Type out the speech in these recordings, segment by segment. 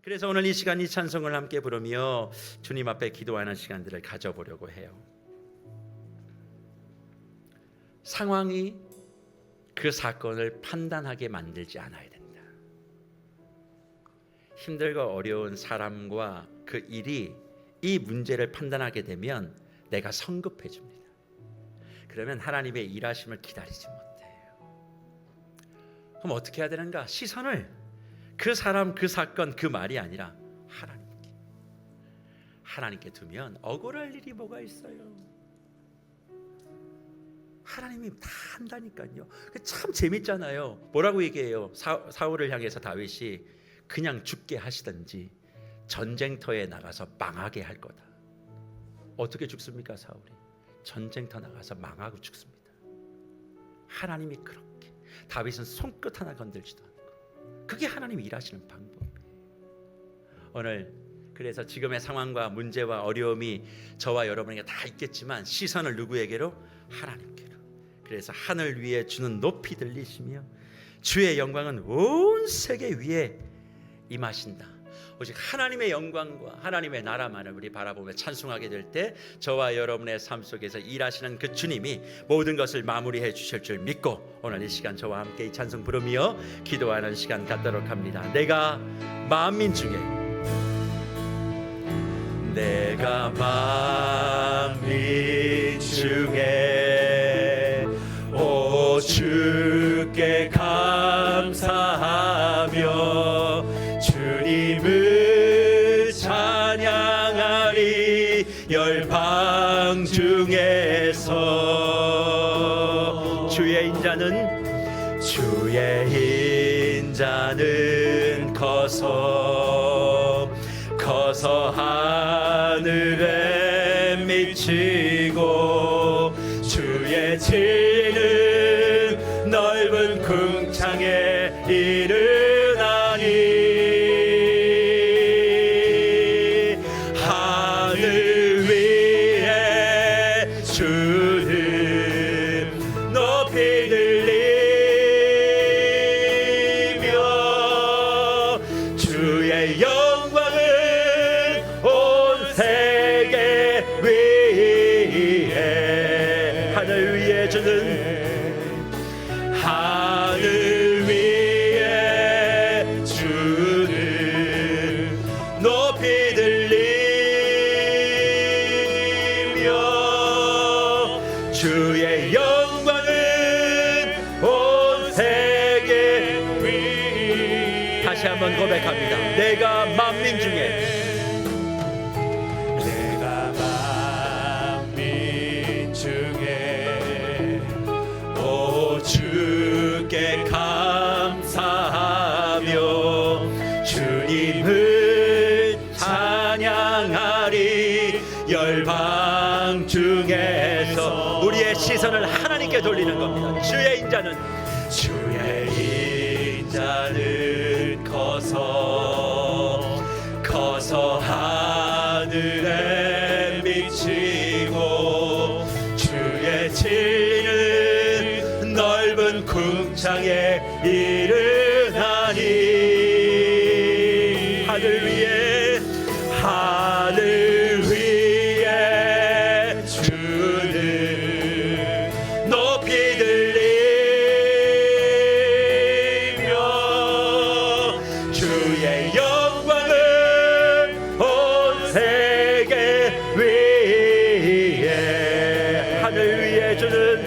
그래서 오늘 이 시간 이 찬송을 함께 부르며 주님 앞에 기도하는 시간들을 가져보려고 해요. 상황이 그 사건을 판단하게 만들지 않아야 된다. 힘들고 어려운 사람과 그 일이 이 문제를 판단하게 되면 내가 성급해집니다. 그러면 하나님의 일하심을 기다리지 못해요. 그럼 어떻게 해야 되는가? 시선을 그 사람, 그 사건, 그 말이 아니라 하나님께 두면 억울할 일이 뭐가 있어요? 하나님이 다 한다니까요. 참 재밌잖아요. 뭐라고 얘기해요? 사울을 향해서 다윗이 그냥 죽게 하시든지 전쟁터에 나가서 망하게 할 거다. 어떻게 죽습니까? 사울이 전쟁터 나가서 망하고 죽습니다. 하나님이 그렇게, 다윗은 손끝 하나 건들지도 않고, 그게 하나님이 일하시는 방법이에요. 오늘 그래서 지금의 상황과 문제와 어려움이 저와 여러분에게 다 있겠지만 시선을 누구에게로? 하나님께로. 그래서 하늘 위에 주는 높이 들리시며 주의 영광은 온 세계 위에 임하신다. 오직 하나님의 영광과 하나님의 나라만을 우리 바라보며 찬송하게 될 때 저와 여러분의 삶 속에서 일하시는 그 주님이 모든 것을 마무리해 주실 줄 믿고 오늘 이 시간 저와 함께 이 찬송 부르며 기도하는 시간 갖도록 합니다. 내가 만민 중에, 내가 만민 중에 오 주께 감사하며 주님을 찬양하리. 열방 중에서 주의 인자는 커서 하늘에 미치고 주의 진리는 넓은 궁창에 이르나니. 하늘 위에 주는 높이 들리며 주의 영광을 온 세계 위에, 하늘 위에 주는 높이 들리며 주의 영광은 온 세계 위. 다시 한번 고백합니다. 내가 만민 중에, 내가 만민 중에 오 주께 감사하며 주님을 찬양하리. 열방 중에서 우리의 시선을 하나님께 돌리는 겁니다. 주의 인자는 커서 하늘에 미치고 주의 진리는 넓은 궁창에 이르나니. 하늘 위에 주는 높이 들리며 주의 영광은 온 세계 위에. 하늘 위에 주는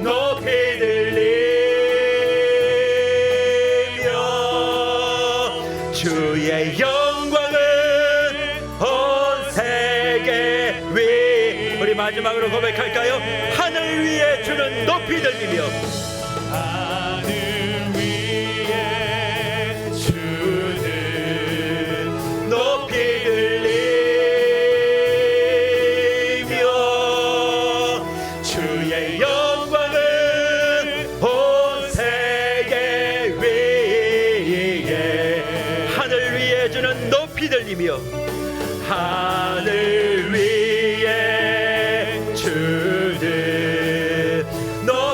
높이 들리며 주의 영광은 온 세계 위. 우리 마지막으로 고백할까요? 하늘 위에 주는 높이 들리며, 하늘 위에 주는 높이 들리며 주의 영광은 온 세계 위에. 하늘 위에 주는 높이 들리며, 하늘 위에 주는 높이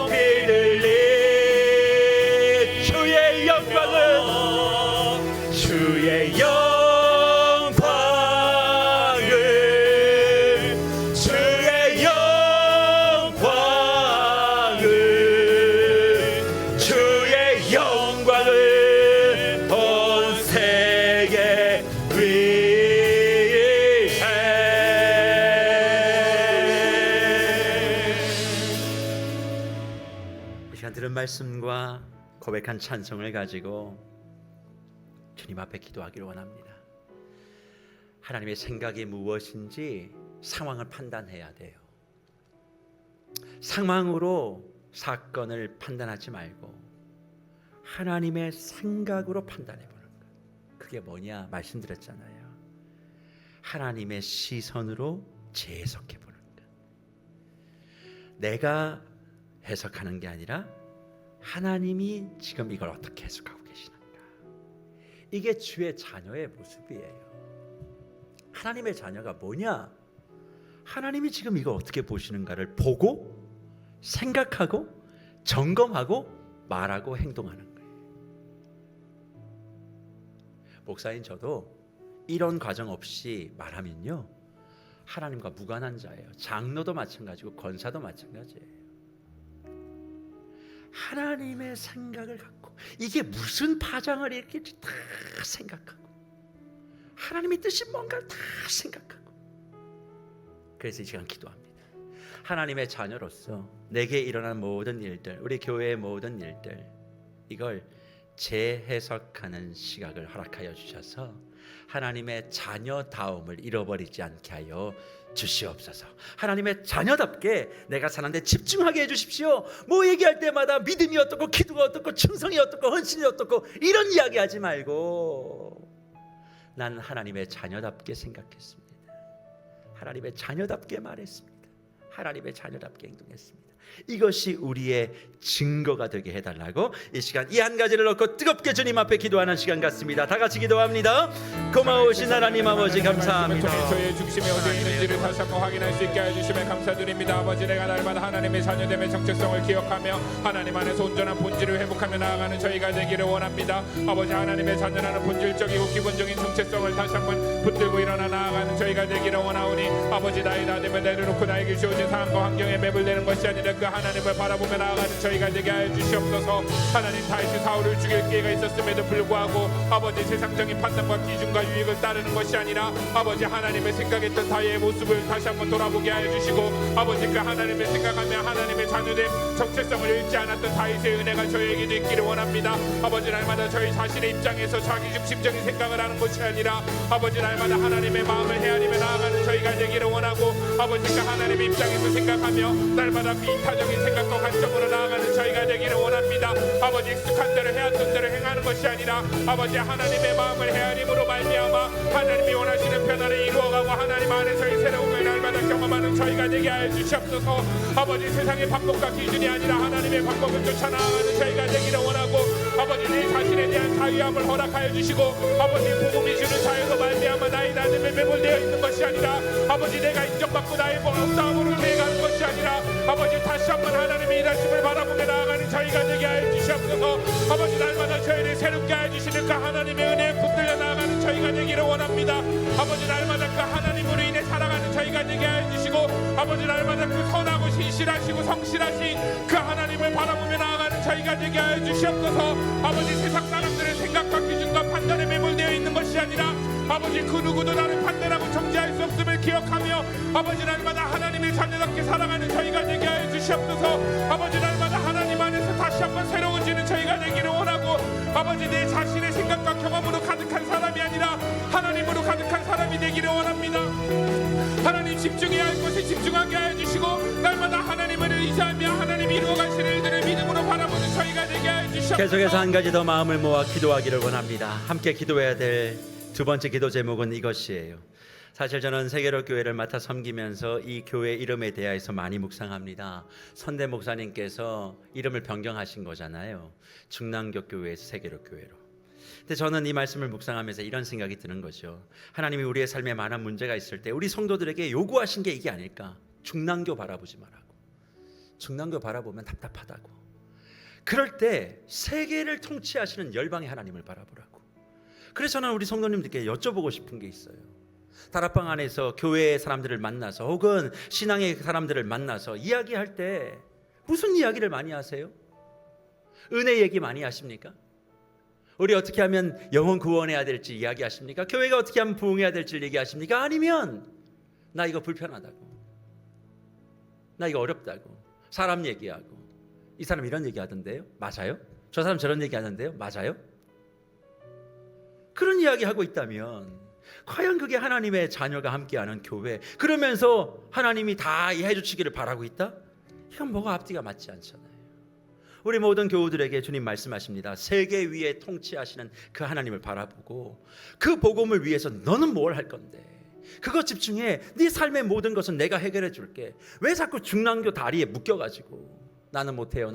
시간 들은 말씀과 고백한 찬송을 가지고 주님 앞에 기도하기를 원합니다. 하나님의 생각이 무엇인지 상황을 판단해야 돼요. 상황으로 사건을 판단하지 말고 하나님의 생각으로 판단해 보는 것. 그게 뭐냐 말씀드렸잖아요. 하나님의 시선으로 재해석해 보는 것. 내가 해석하는 게 아니라 하나님이 지금 이걸 어떻게 해석하고 계시는가. 이게 주의 자녀의 모습이에요. 하나님의 자녀가 뭐냐? 하나님이 지금 이거 어떻게 보시는가를 보고 생각하고 점검하고 말하고 행동하는 거예요. 목사인 저도 이런 과정 없이 말하면요 하나님과 무관한 자예요. 장로도 마찬가지고 권사도 마찬가지예요. 하나님의 생각을 갖고 이게 무슨 파장을 일으킬지 다 생각하고 하나님의 뜻이 뭔가를 다 생각하고, 그래서 이 시간 기도합니다. 하나님의 자녀로서 내게 일어난 모든 일들, 우리 교회의 모든 일들, 이걸 재해석하는 시각을 허락하여 주셔서 하나님의 자녀다움을 잃어버리지 않게 하여 주시옵소서. 하나님의 자녀답게 내가 사는데 집중하게 해주십시오. 뭐 얘기할 때마다 믿음이 어떻고 기도가 어떻고 충성이 어떻고 헌신이 어떻고 이런 이야기 하지 말고 난 하나님의 자녀답게 생각했습니다. 하나님의 자녀답게 말했습니다. 하나님의 자녀답게 행동했습니다. 이것이 우리의 증거가 되게 해달라고 이 시간 이 한 가지를 놓고 뜨겁게 주님 앞에 기도하는 시간 같습니다. 다 같이 기도합니다. 고마우신 하나님 아버지 감사합니다. 저희의 중심이 어디에 있는지를 다시 한번 확인할 수 있게 해주시면 감사드립니다. 아버지, 내가 날마다 하나님의 자녀됨의 정체성을 기억하며 하나님 안에서 온전한 본질을 회복하며 나아가는 저희가 되기를 원합니다. 아버지, 하나님의 자녀라는 본질적이고 기본적인 정체성을 다시 한번 붙들고 일어나 나아가는 저희가 되기를 원하오니 아버지, 나의 나됨을 내려놓고 나에게 주어진 상황과 환경에 매몰되는 것이 아니라 그 하나님을 바라보며 나아가는 저희가 되게 하여 주시옵소서. 하나님, 다윗이 사울을 죽일 기회가 있었음에도 불구하고 아버지, 세상적인 판단과 기준과 유익을 따르는 것이 아니라 아버지, 하나님의 생각했던 다윗의 모습을 다시 한번 돌아보게 하여 주시고 아버지, 그 하나님을 생각하며 하나님의 자녀됨 정체성을 잃지 않았던 다윗의 은혜가 저희에게도 있기를 원합니다. 아버지, 날마다 저희 자신의 입장에서 자기 중심적인 생각을 하는 것이 아니라 아버지, 날마다 하나님의 마음을 헤아리며 나아가는 저희가 되기를 원하고 아버지, 그 하나님의 입장에서 생각하며 날마다 비타적인 생각과 관점으로 나아가는 저희가 되기를 원합니다. 아버지, 익숙한 대로 해왔던 대로 행하는 것이 아니라 아버지, 하나님의 마음을 헤아림으로 말미암아 하나님이 원하시는 변화를 이루어가고 하나님 안에서의 새로움을 날마다 경험하는 저희가 되게 하여 주시옵소서. 아버지, 세상의 방법과 기준이 아니라 하나님의 방법을 쫓아 나아가는 저희가 되기를 원하고 아버지, 내 자신에 대한 자유함을 허락하여 주시고 아버지, 복음이 주는 자유로 말미암아 나의 나됨에 매몰되어 있는 것이 아니라 아버지, 내가 인정받고 나의 싸움으로 대가는 것이 아니라 아버지, 다시 한번 하나님의 일하심을 바라보며 나아가는 저희가 되게 하여 주시옵소서. 아버지, 날마다 저희를 새롭게 하여 주시는 그 하나님의 은혜에 붙들려 나아가는 저희가 되기를 원합니다. 아버지, 날마다 그 하나님으로 인해 살아가는 저희가 되게 하여 주시고 아버지, 날마다 그 선하고 신실하시고 성실하신 그 하나님을 바라보며 나아가는 저희가 되게 하여 주시옵소서. 아버지, 세상 사람들의 생각과 기준과 판단에 매몰되어 있는 것이 아니라 아버지, 그 누구도 나를 판단하고 정죄할 수 없음을 기억하며 아버지, 날마다 하나님의 자녀답게 살아가는 저희가 되게 하여 주시옵소서. 아버지, 날마다 하나님 안에서 다시 한번 새로워지는 저희가 되기를 원하고 아버지, 내 자신의 생각과 경험으로 가득한 사람이 아니라 하나님으로 가득한 사람이 되기를 원합니다. 하나님, 집중해야 할 것에 집중하게 하여 주시고 날마다 하나님을 의지하며 하나님이 이루어가시는 일들을 믿음으로 바라보는 저희가 되게 하여 주시옵소서. 계속해서 한 가지 더 마음을 모아 기도하기를 원합니다. 함께 기도해야 될 두 번째 기도 제목은 이것이에요. 사실 저는 세계로 교회를 맡아 섬기면서 이 교회 이름에 대해서 많이 묵상합니다. 선대 목사님께서 이름을 변경하신 거잖아요. 중랑교 교회에서 세계로 교회로. 근데 저는 이 말씀을 묵상하면서 이런 생각이 드는 거죠. 하나님이 우리의 삶에 많은 문제가 있을 때 우리 성도들에게 요구하신 게 이게 아닐까. 중랑교 바라보지 말라고. 중랑교 바라보면 답답하다고. 그럴 때 세계를 통치하시는 열방의 하나님을 바라보라고. 그래서 저는 우리 성도님들께 여쭤보고 싶은 게 있어요. 다락방 안에서 교회의 사람들을 만나서 혹은 신앙의 사람들을 만나서 이야기할 때 무슨 이야기를 많이 하세요? 은혜 얘기 많이 하십니까? 우리 어떻게 하면 영혼 구원해야 될지 이야기하십니까? 교회가 어떻게 하면 부흥해야 될지 얘기하십니까? 아니면 나 이거 불편하다고, 나 이거 어렵다고, 사람 얘기하고 이 사람 이런 얘기 하던데요. 맞아요? 저 사람 저런 얘기 하는데요. 맞아요? 그런 이야기 하고 있다면 과연 그게 하나님의 자녀가 함께하는 교회, 그러면서 하나님이 다 해주시기를 바라고 있다? 이건 뭐가 앞뒤가 맞지 않잖아요. 우리 모든 교우들에게 주님 말씀하십니다. 세계 위에 통치하시는 그 하나님을 바라보고 그 복음을 위해서 너는 뭘 할 건데 그거 집중해. 네 삶의 모든 것은 내가 해결해 줄게. 왜 자꾸 중랑교 다리에 묶여가지고 나는 못해요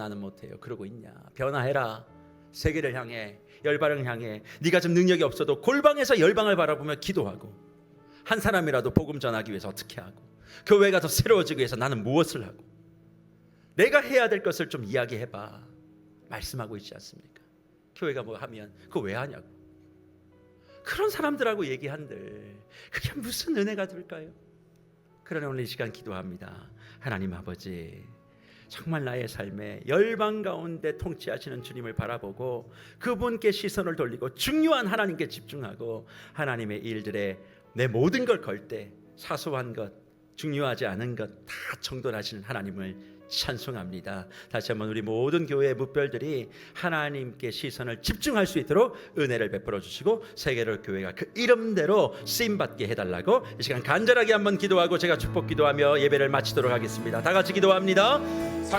그러고 있냐. 변화해라. 세계를 향해, 열방을 향해. 네가 좀 능력이 없어도 골방에서 열방을 바라보며 기도하고, 한 사람이라도 복음 전하기 위해서 어떻게 하고, 교회가 더 새로워지기 위해서 나는 무엇을 하고, 내가 해야 될 것을 좀 이야기해봐. 말씀하고 있지 않습니까? 교회가 뭐 하면 그거 왜 하냐고. 그런 사람들하고 얘기한들 그게 무슨 은혜가 될까요? 그러나 오늘 이 시간 기도합니다. 하나님 아버지, 정말 나의 삶에 열방 가운데 통치하시는 주님을 바라보고 그분께 시선을 돌리고 중요한 하나님께 집중하고 하나님의 일들에 내 모든 걸 걸 때 사소한 것, 중요하지 않은 것 다 정돈하시는 하나님을 찬송합니다. 다시 한번 우리 모든 교회의 묵별들이 하나님께 시선을 집중할 수 있도록 은혜를 베풀어 주시고 세계로 교회가 그 이름대로 쓰임받게 해달라고 이 시간 간절하게 한번 기도하고 제가 축복 기도하며 예배를 마치도록 하겠습니다. 다 같이 기도합니다.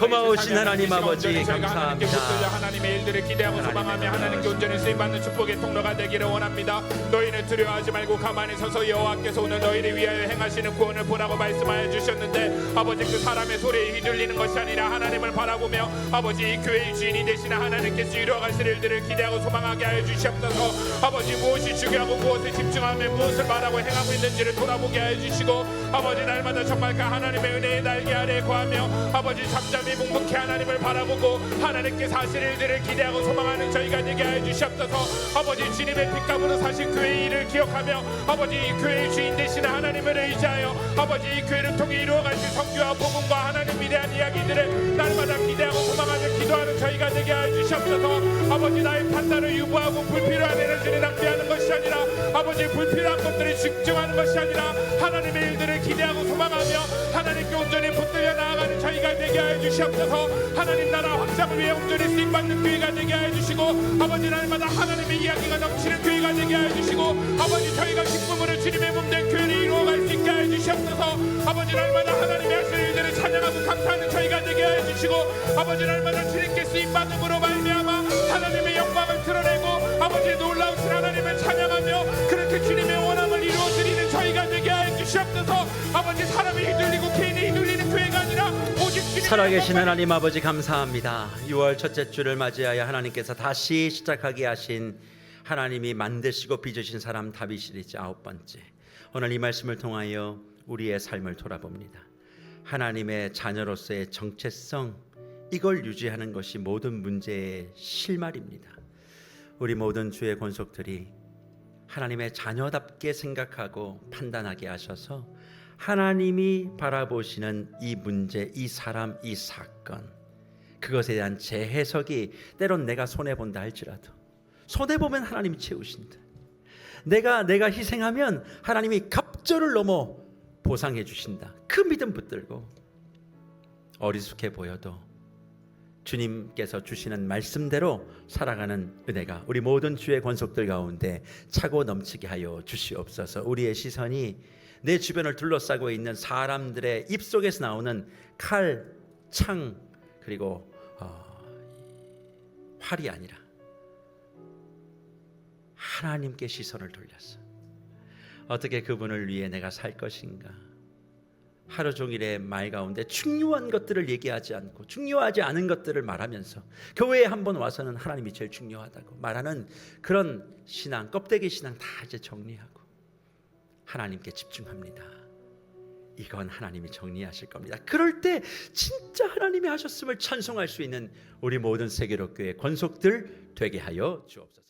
고마우신 하나님 아버지 감사합니다. 하나님의 일들을 기대하고 소망하며 하나님께 온전히 쓰임받는 축복의 통로가 되기를 원합니다. 너희는 두려워하지 말고 가만히 서서 여호와께서 오늘 너희를 위하여 행하시는 구원을 보라고 말씀하여 주셨는데, 아버지 그 사람의 소리에 휘둘리는 것이 아니라 하나님을 바라보며 아버지 이 교회의 주인이 되시는 하나님께서 이루어가실 일들을 기대하고 소망하게 하여 주시옵소서. 아버지 무엇이 중요하고 무엇에 집중하며 무엇을 말하고 행하고 있는지를 돌아보게 하여 주시고, 아버지 날마다 정말 그 하나님의 은혜의 날개 아래에 거하며 아버지 잠잠히 묵묵히 하나님을 바라보고 하나님께 사실 일들을 기대하고 소망하는 저희가 되게 하여 주시옵소서. 아버지 주님의 핏값으로 사신 교회의 일을 기억하며 아버지 이 교회의 주인 되시는 하나님을 의지하여 아버지 이 교회를 통해 이루어가실 성교와 복음과 하나님에 대한 이야기들을 날마다 기대하고 소망하며 기도하는 저희가 되게 하여 주시옵소서. 아버지 나의 판단을 유보하고 불필요한 에너지를 낭비하는 것이 아니라 아버지 불필요한 것들을 집중하는 것이 아니라 하나님의 일들을 기대하고 소망하며 하나님께 온전히 붙들려 나아가는 저희가 되게 하여 주시옵소서. 하나님 나라 확장을 위해 온전히 쓰임받는 교회가 되게 하여 주시고 아버지 날마다 하나님의 이야기가 넘치는 교회가 되게 하여 주시고 아버지 저희가 기쁨으로 주님의 몸된 교회를 이루어갈 수 있게 하여 주시옵소서. 아버지 날마다 하나님의 하실 일들을 찬양하고 감사하는 저희가 되게 하여 주시고 아버지 날마다 주님께 쓰임받음으로 말미암아 하나님의 영광을 드러내고 아버지 놀라우신 하나님을 찬양하며 그렇게 주님의 원함을 이루어드리는 저희가 되게 하여 주시옵소서. 아버지 사람이 휘둘리고 개인이 휘둘리는 교회가 아니라 오직 주님의 살아계신 하나님 아버지 감사합니다. 6월 첫째 주를 맞이하여 하나님께서 다시 시작하게 하신 하나님이 만드시고 빚으신 사람 다윗 시리즈 9번째, 오늘 이 말씀을 통하여 우리의 삶을 돌아봅니다. 하나님의 자녀로서의 정체성, 이걸 유지하는 것이 모든 문제의 실마리입니다. 우리 모든 주의 권속들이 하나님의 자녀답게 생각하고 판단하게 하셔서 하나님이 바라보시는 이 문제, 이 사람, 이 사건, 그것에 대한 재해석이 때론 내가 손해본다 할지라도 손해보면 하나님이 채우신다. 내가 희생하면 하나님이 갑절을 넘어 보상해 주신다. 그 믿음 붙들고 어리숙해 보여도 주님께서 주시는 말씀대로 살아가는 은혜가 우리 모든 주의 권속들 가운데 차고 넘치게 하여 주시옵소서. 우리의 시선이 내 주변을 둘러싸고 있는 사람들의 입속에서 나오는 칼, 창, 그리고 활이 아니라 하나님께 시선을 돌렸어. 어떻게 그분을 위해 내가 살 것인가. 하루 종일의 말 가운데 중요한 것들을 얘기하지 않고 중요하지 않은 것들을 말하면서 교회에 한번 와서는 하나님이 제일 중요하다고 말하는 그런 신앙, 껍데기 신앙 다 이제 정리하고 하나님께 집중합니다. 이건 하나님이 정리하실 겁니다. 그럴 때 진짜 하나님이 하셨음을 찬송할 수 있는 우리 모든 세계로 교회 권속들 되게 하여 주옵소서.